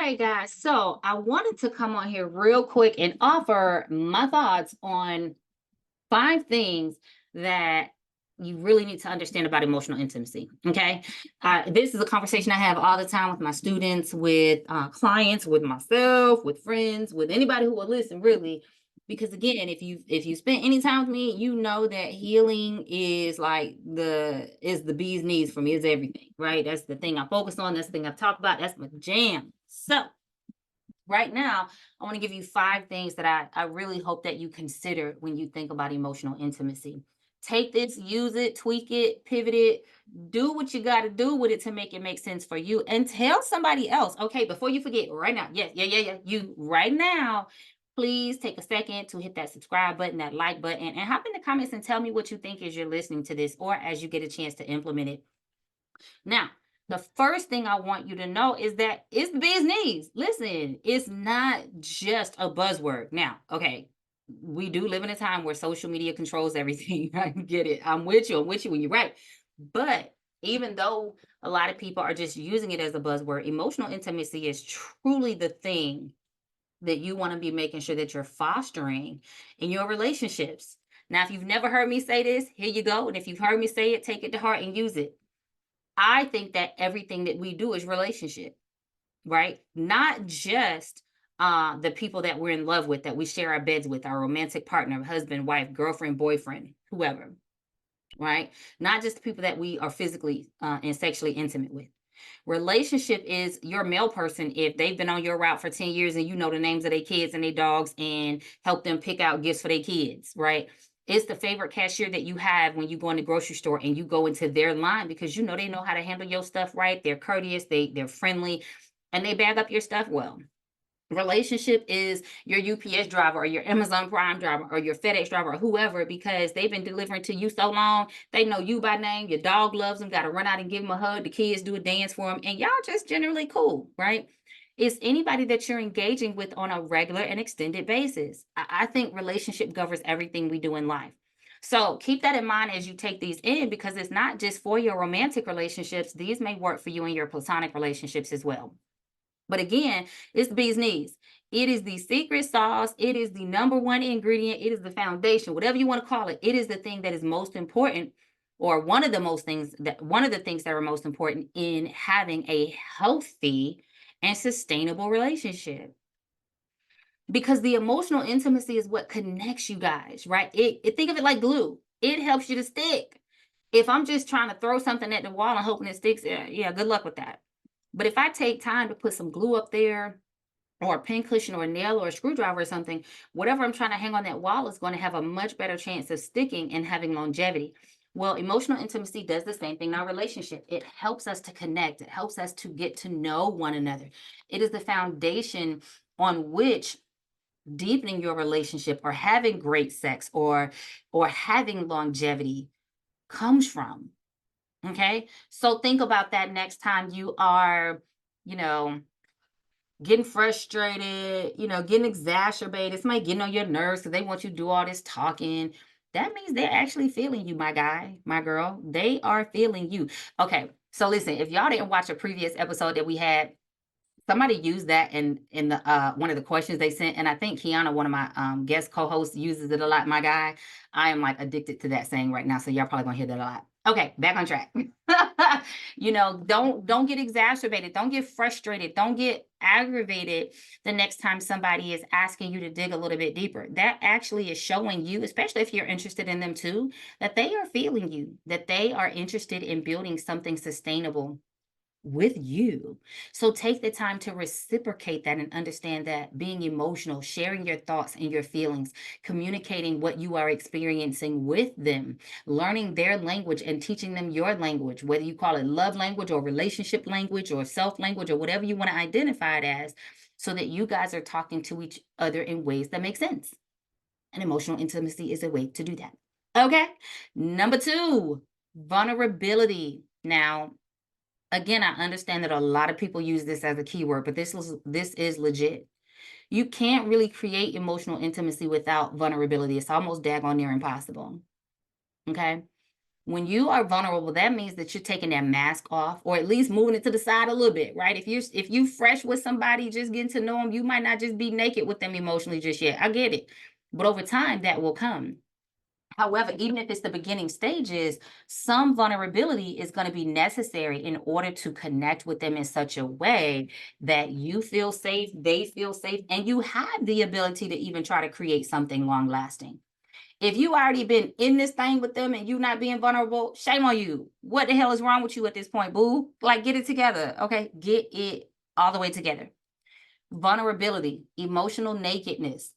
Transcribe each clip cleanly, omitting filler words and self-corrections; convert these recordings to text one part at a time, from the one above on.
right, guys. So I wanted to come on here real quick and offer my thoughts on 5 things that you really need to understand about emotional intimacy. Okay. This is a conversation I have all the time with my students, with clients, with myself, with friends, with anybody who will listen, really. Because again, if you spent any time with me, you know that healing is like the bee's knees for me, is everything, right? That's the thing I focus on, that's the thing I talk about, that's my jam. So right now, I want to give you 5 things that I really hope that you consider when you think about emotional intimacy. Take this, use it, tweak it, pivot it, do what you got to do with it to make it make sense for you, and tell somebody else. Okay, before you forget, right now, yes, yeah, you right now, please take a second to hit that subscribe button, that like button, and hop in the comments and tell me what you think as you're listening to this or as you get a chance to implement it. Now, the first thing I want you to know is that it's the biz knees. Listen, it's not just a buzzword. Now, okay, we do live in a time where social media controls everything. I get it. I'm with you when you're right. But even though a lot of people are just using it as a buzzword, emotional intimacy is truly the thing that you want to be making sure that you're fostering in your relationships. Now, if you've never heard me say this, here you go. And if you've heard me say it, take it to heart and use it. I think that everything that we do is relationship, right? Not just the people that we're in love with, that we share our beds with, our romantic partner, husband, wife, girlfriend, boyfriend, whoever, right? Not just the people that we are physically and sexually intimate with. Relationship is your male person if they've been on your route for 10 years and you know the names of their kids and their dogs and help them pick out gifts for their kids, right? It's the favorite cashier that you have when you go in the grocery store and you go into their line because you know they know how to handle your stuff right. They're courteous, they're friendly, and they bag up your stuff well. Relationship is your UPS driver or your Amazon Prime driver or your FedEx driver or whoever, because they've been delivering to you so long. They know you by name. Your dog loves them. Got to run out and give them a hug. The kids do a dance for them. And y'all just generally cool, right? It's anybody that you're engaging with on a regular and extended basis. I think relationship governs everything we do in life. So keep that in mind as you take these in, because it's not just for your romantic relationships. These may work for you in your platonic relationships as well. But again, it's the bee's knees. It is the secret sauce. It is the number one ingredient. It is the foundation, whatever you want to call it. It is the thing that is most important, or one of the things that are most important in having a healthy and sustainable relationship. Because the emotional intimacy is what connects you guys, right? Think of it like glue. It helps you to stick. If I'm just trying to throw something at the wall and hoping it sticks, yeah, good luck with that. But if I take time to put some glue up there, or a pin cushion or a nail or a screwdriver or something, whatever I'm trying to hang on that wall is going to have a much better chance of sticking and having longevity. Well, emotional intimacy does the same thing in our relationship. It helps us to connect. It helps us to get to know one another. It is the foundation on which deepening your relationship or having great sex or having longevity comes from. Okay? So think about that next time you are, you know, getting frustrated, getting exacerbated. Somebody getting on your nerves because they want you to do all this talking. That means they're actually feeling you, my guy, my girl. They are feeling you. Okay. So listen, if y'all didn't watch a previous episode that we had, somebody used that in the one of the questions they sent, and I think Kiana, one of my guest co-hosts, uses it a lot. My guy, I am like addicted to that saying right now, so y'all probably gonna hear that a lot. Okay, back on track. Don't get exacerbated, don't get frustrated, don't get aggravated the next time somebody is asking you to dig a little bit deeper. That actually is showing you, especially if you're interested in them too, that they are feeling you, that they are interested in building something sustainable with you. So take the time to reciprocate that and understand that being emotional, sharing your thoughts and your feelings, communicating what you are experiencing with them, learning their language and teaching them your language, whether you call it love language or relationship language or self language or whatever you want to identify it as, so that you guys are talking to each other in ways that make sense. And emotional intimacy is a way to do that. Okay. Number 2, vulnerability. Now, again, I understand that a lot of people use this as a keyword, but this is legit. You can't really create emotional intimacy without vulnerability. It's almost daggone near impossible. Okay. When you are vulnerable, that means that you're taking that mask off, or at least moving it to the side a little bit, right? If you fresh with somebody, just getting to know them, you might not just be naked with them emotionally just yet. I get it. But over time, that will come. However, even if it's the beginning stages, some vulnerability is going to be necessary in order to connect with them in such a way that you feel safe, they feel safe, and you have the ability to even try to create something long lasting. If you already been in this thing with them and you not being vulnerable, shame on you. What the hell is wrong with you at this point, boo? Like, get it together, okay? Get it all the way together. Vulnerability, emotional nakedness,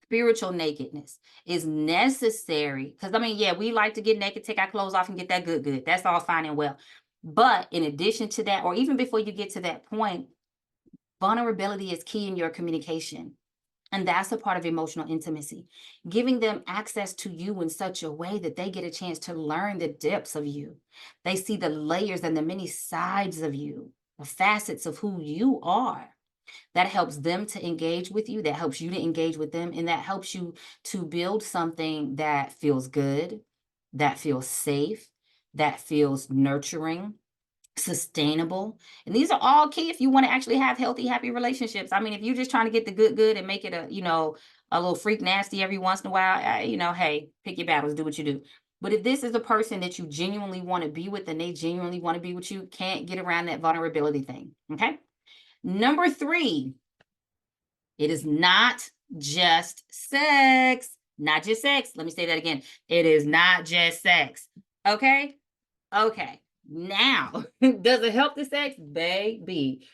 spiritual nakedness is necessary. Because, I mean, yeah, we like to get naked, take our clothes off and get that good. That's all fine and well. But in addition to that, or even before you get to that point, vulnerability is key in your communication. And that's a part of emotional intimacy, giving them access to you in such a way that they get a chance to learn the depths of you. They see the layers and the many sides of you, the facets of who you are. That helps them to engage with you, that helps you to engage with them, and that helps you to build something that feels good, that feels safe, that feels nurturing, sustainable. And these are all key if you want to actually have healthy, happy relationships. I mean, if you're just trying to get the good and make it a little freak nasty every once in a while, hey, pick your battles, do what you do. But if this is a person that you genuinely want to be with and they genuinely want to be with you, can't get around that vulnerability thing. Okay. Number 3, it is not just sex. Not just sex. Let me say that again. It is not just sex. Okay. Okay. Now, does it help the sex? Baby.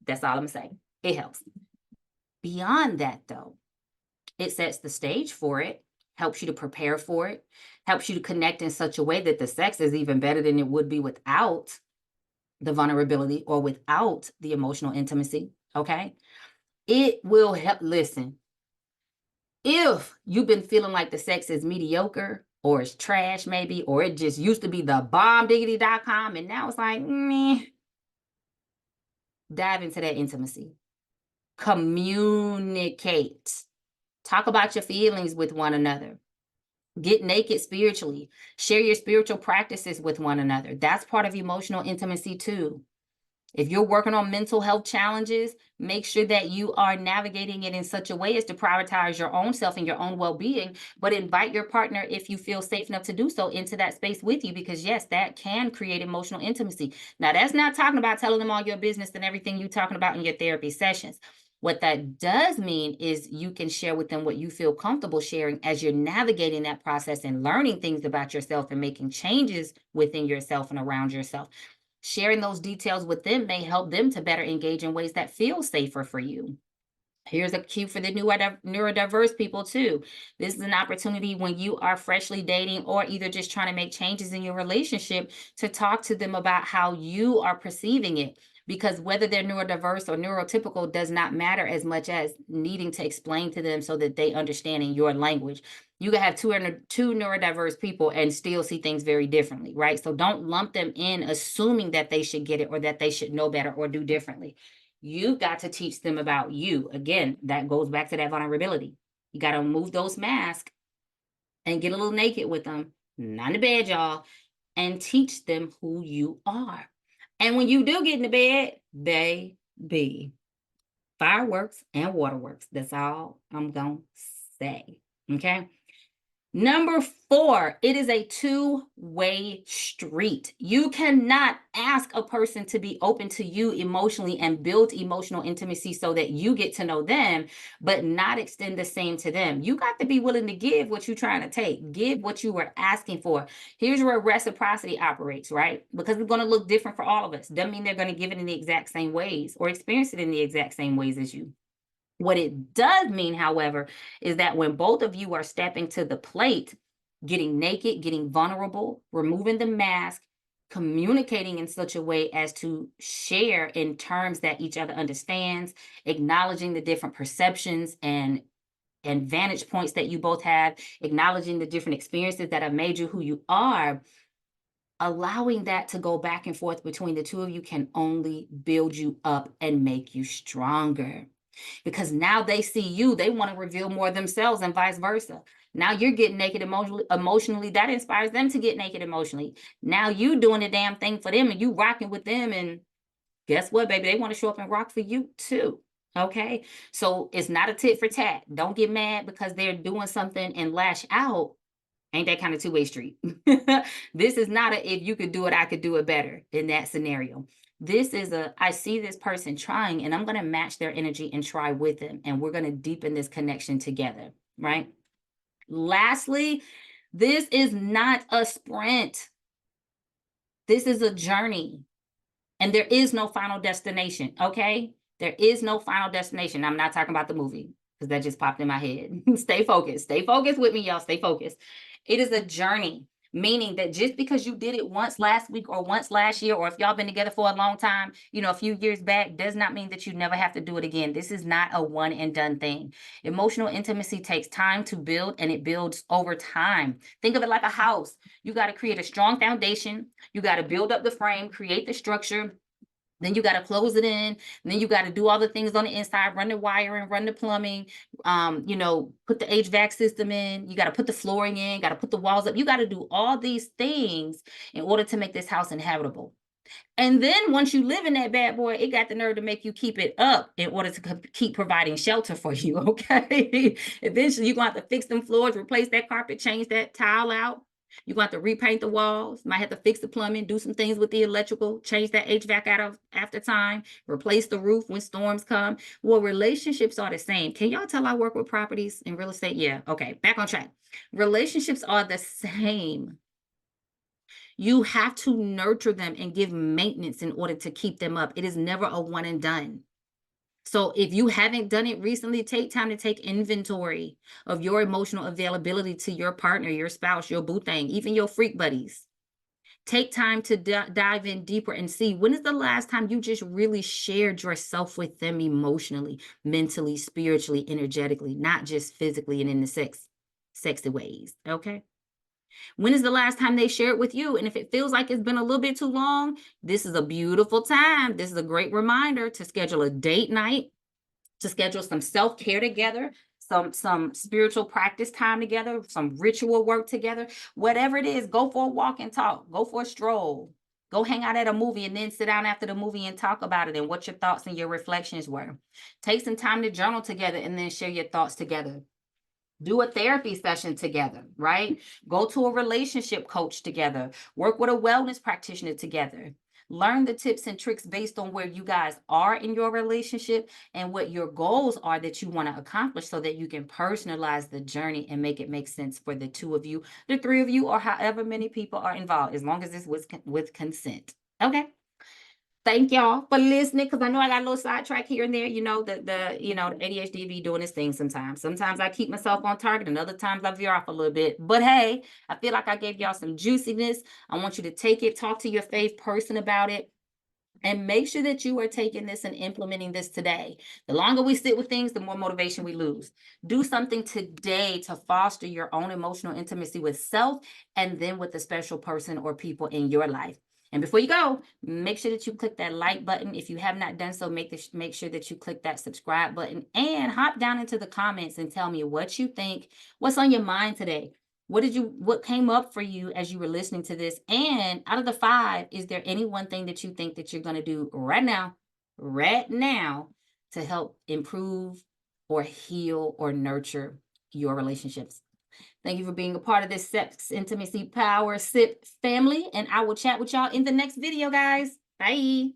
That's all I'm saying. It helps. Beyond that, though, it sets the stage for it, helps you to prepare for it, helps you to connect in such a way that the sex is even better than it would be without the vulnerability or without the emotional intimacy. Okay. It will help. Listen, if you've been feeling like the sex is mediocre or it's trash, maybe, or it just used to be the bombdiggity.com and now it's like, meh, dive into that intimacy. Communicate. Talk about your feelings with one another. Get naked spiritually. Share your spiritual practices with one another. That's part of emotional intimacy too. If you're working on mental health challenges, make sure that you are navigating it in such a way as to prioritize your own self and your own well-being, but invite your partner, if you feel safe enough to do so, into that space with you, because yes, that can create emotional intimacy. Now, that's not talking about telling them all your business and everything you're talking about in your therapy sessions. What that does mean is you can share with them what you feel comfortable sharing as you're navigating that process and learning things about yourself and making changes within yourself and around yourself. Sharing those details with them may help them to better engage in ways that feel safer for you. Here's a cue for the neurodiverse people too. This is an opportunity when you are freshly dating or either just trying to make changes in your relationship to talk to them about how you are perceiving it. Because whether they're neurodiverse or neurotypical does not matter as much as needing to explain to them so that they understand in your language. You can have two neurodiverse people and still see things very differently, right? So don't lump them in assuming that they should get it or that they should know better or do differently. You got to teach them about you. Again, that goes back to that vulnerability. You got to move those masks and get a little naked with them, not in the bed, y'all, and teach them who you are. And when you do get in the bed, baby, fireworks and waterworks. That's all I'm going to say. Okay. Number 4, it is a two-way street. You cannot ask a person to be open to you emotionally and build emotional intimacy so that you get to know them, but not extend the same to them. You got to be willing to give what you're trying to take, give what you were asking for. Here's where reciprocity operates, right? Because it's going to look different for all of us. Doesn't mean they're going to give it in the exact same ways or experience it in the exact same ways as you. What it does mean, however, is that when both of you are stepping to the plate, getting naked, getting vulnerable, removing the mask, communicating in such a way as to share in terms that each other understands, acknowledging the different perceptions and vantage points that you both have, acknowledging the different experiences that have made you who you are, allowing that to go back and forth between the two of you can only build you up and make you stronger. because now they see you, they want to reveal more of themselves and vice versa. Now you're getting naked emotionally, that inspires them to get naked emotionally. Now you doing the damn thing for them and you rocking with them, and guess what, baby? They want to show up and rock for you too. Okay. So it's not a tit for tat. Don't get mad because they're doing something and lash out. Ain't that kind of two-way street? This is not a if you could do it, I could do it better in that scenario. This is a I see this person trying and I'm going to match their energy and try with them. And we're going to deepen this connection together. Right. Lastly, this is not a sprint. This is a journey. And there is no final destination. Okay. There is no final destination. I'm not talking about the movie because that just popped in my head. Stay focused. Stay focused with me, y'all. Stay focused. It is a journey, meaning that just because you did it once last week or once last year, or if y'all been together for a long time, you know, a few years back, does not mean that you never have to do it again. This is not a one and done thing. Emotional intimacy takes time to build, and it builds over time. Think of it like a house. You got to create a strong foundation. You got to build up the frame, create the structure. Then you got to close it in. And then you got to do all the things on the inside, run the wiring, run the plumbing, you know, put the HVAC system in. You got to put the flooring in, got to put the walls up. You got to do all these things in order to make this house inhabitable. And then once you live in that bad boy, it got the nerve to make you keep it up in order to keep providing shelter for you, okay? Eventually, you're going to have to fix them floors, replace that carpet, change that tile out. You're going to have to repaint the walls, might have to fix the plumbing, do some things with the electrical, change that HVAC out of after time, replace the roof when storms come. Well, relationships are the same. Can y'all tell I work with properties and real estate? Yeah, okay, back on track. Relationships are the same. You have to nurture them and give maintenance in order to keep them up. It is never a one and done. So if you haven't done it recently, take time to take inventory of your emotional availability to your partner, your spouse, your boothang, even your freak buddies. Take time to dive in deeper and see when is the last time you just really shared yourself with them emotionally, mentally, spiritually, energetically, not just physically and in the sexy ways. Okay. When is the last time they shared with you? And if it feels like it's been a little bit too long, this is a beautiful time. This is a great reminder to schedule a date night, to schedule some self-care together, some spiritual practice time together, some ritual work together. Whatever it is, go for a walk and talk. Go for a stroll. Go hang out at a movie and then sit down after the movie and talk about it and what your thoughts and your reflections were. Take some time to journal together and then share your thoughts together. Do a therapy session together, right? Go to a relationship coach together. Work with a wellness practitioner together. Learn the tips and tricks based on where you guys are in your relationship and what your goals are that you want to accomplish so that you can personalize the journey and make it make sense for the two of you, the three of you, or however many people are involved, as long as it's with consent. Okay. Thank y'all for listening, because I know I got a little sidetrack here and there. You know, the ADHD be doing its thing sometimes. Sometimes I keep myself on target and other times I veer off a little bit. But hey, I feel like I gave y'all some juiciness. I want you to take it, talk to your faith person about it, and make sure that you are taking this and implementing this today. The longer we sit with things, the more motivation we lose. Do something today to foster your own emotional intimacy with self and then with the special person or people in your life. And before you go, make sure that you click that like button. If you have not done so, make sure that you click that subscribe button and hop down into the comments and tell me what you think, what's on your mind today. What came up for you as you were listening to this? And out of the 5, is there any one thing that you think that you're going to do right now to help improve or heal or nurture your relationships? Thank you for being a part of this Sex Intimacy Power SIP family, and I will chat with y'all in the next video, guys. Bye.